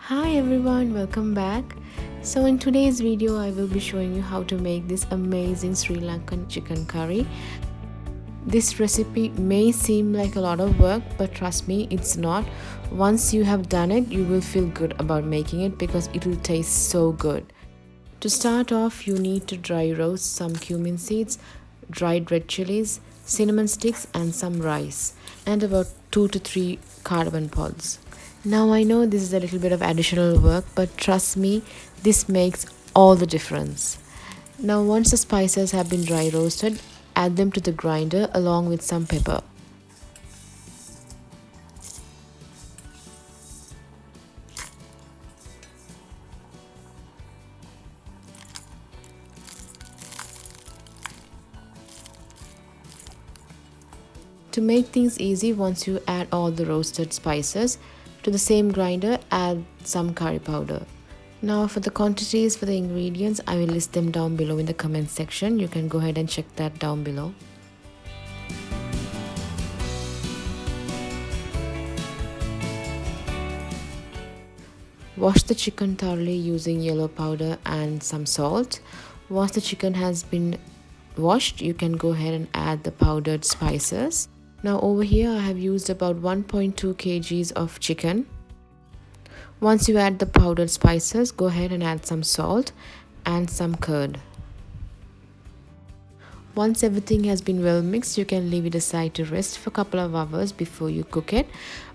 Hi everyone, welcome back. So in today's video I will be showing you how to make this amazing Sri Lankan chicken curry. This recipe may seem like a lot of work, but trust me, it's not. Once you have done it, you will feel good about making it because it will taste so good. To start off, you need to dry roast some cumin seeds, dried red chilies, cinnamon sticks and some rice, and about 2 to 3 cardamom pods. Now I know this is a little bit of additional work, but trust me, this makes all the difference. Now once the spices have been dry roasted, add them to the grinder along with some pepper. To make things easy, once you add all the roasted spices to the same grinder, add some curry powder. Now for the quantities for the ingredients, I will list them down below in the comment section. You can go ahead and check that down below. Wash the chicken thoroughly using yellow powder and some salt. Once the chicken has been washed, you can go ahead and add the powdered spices. Now over here I have used about 1.2 kgs of chicken. Once you add the powdered spices, go ahead and add some salt and some curd. Once everything has been well mixed, you can leave it aside to rest for a couple of hours before you cook it.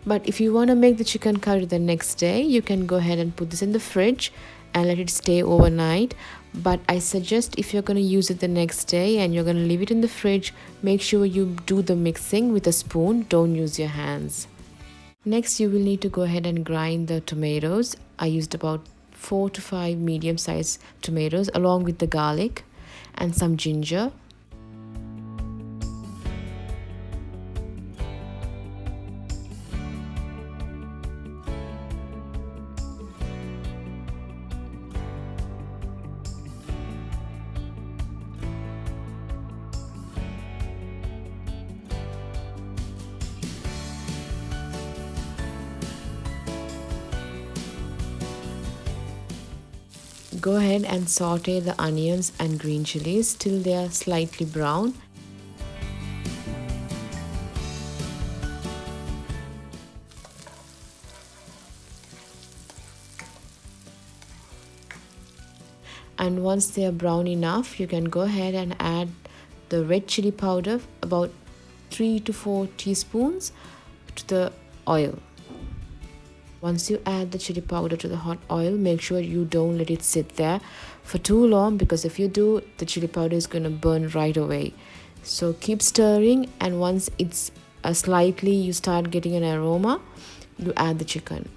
But if you want to make the chicken curry the next day, you can go ahead and put this in the fridge and let it stay overnight. But I suggest if you're going to use it the next day and you're going to leave it in the fridge, make sure you do the mixing with a spoon, don't use your hands. Next you will need to go ahead and grind the tomatoes. I used about 4 to 5 medium-sized tomatoes along with the garlic and some ginger. Go ahead and saute the onions and green chilies till they are slightly brown. And once they are brown enough, you can go ahead and add the red chili powder, about 3 to 4 teaspoons, to the oil. Once you add the chili powder to the hot oil, make sure you don't let it sit there for too long, because if you do, the chili powder is going to burn right away. So keep stirring, and once it's slightly you start getting an aroma, you add the chicken.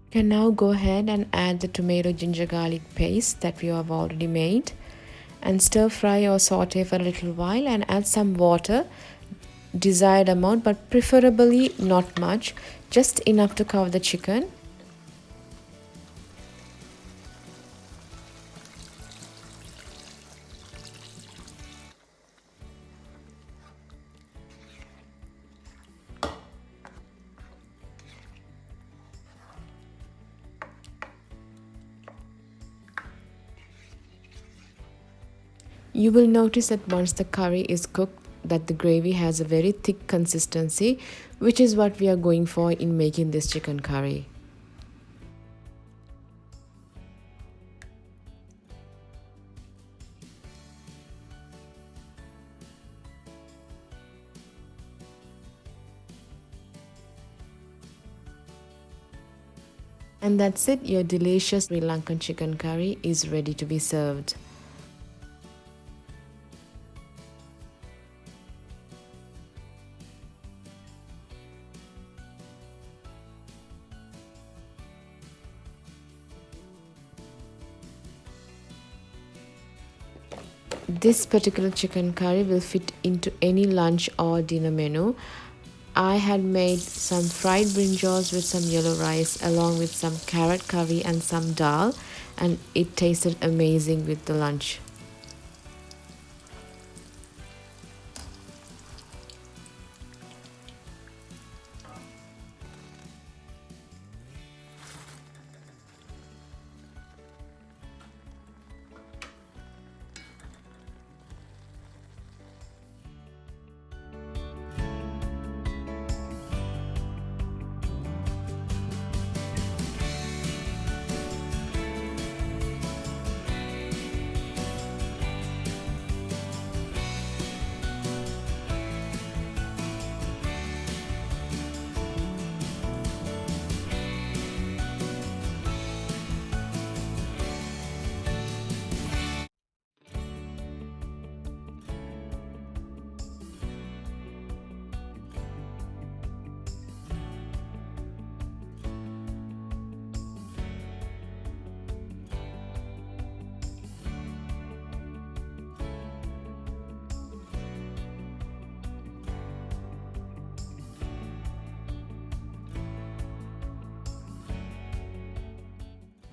You can now go ahead and add the tomato ginger garlic paste that we have already made and stir fry or saute for a little while, and add some water, desired amount, but preferably not much, just enough to cover the chicken. You will notice that once the curry is cooked, that the gravy has a very thick consistency, which is what we are going for in making this chicken curry. And that's it, your delicious Sri Lankan chicken curry is ready to be served. This particular chicken curry will fit into any lunch or dinner menu. I had made some fried brinjals with some yellow rice along with some carrot curry and some dal, and it tasted amazing with the lunch.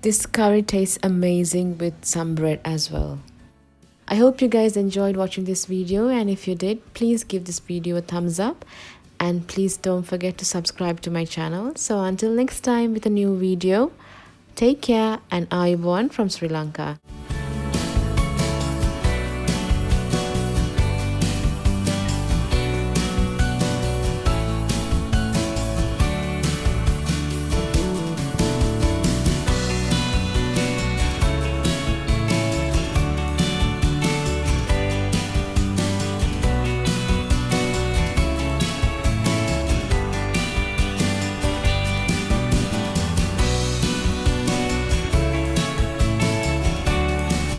This curry tastes amazing with some bread as well. I hope you guys enjoyed watching this video, and if you did, please give this video a thumbs up and please don't forget to subscribe to my channel. So until next time with a new video, take care and Ayubowan from Sri Lanka.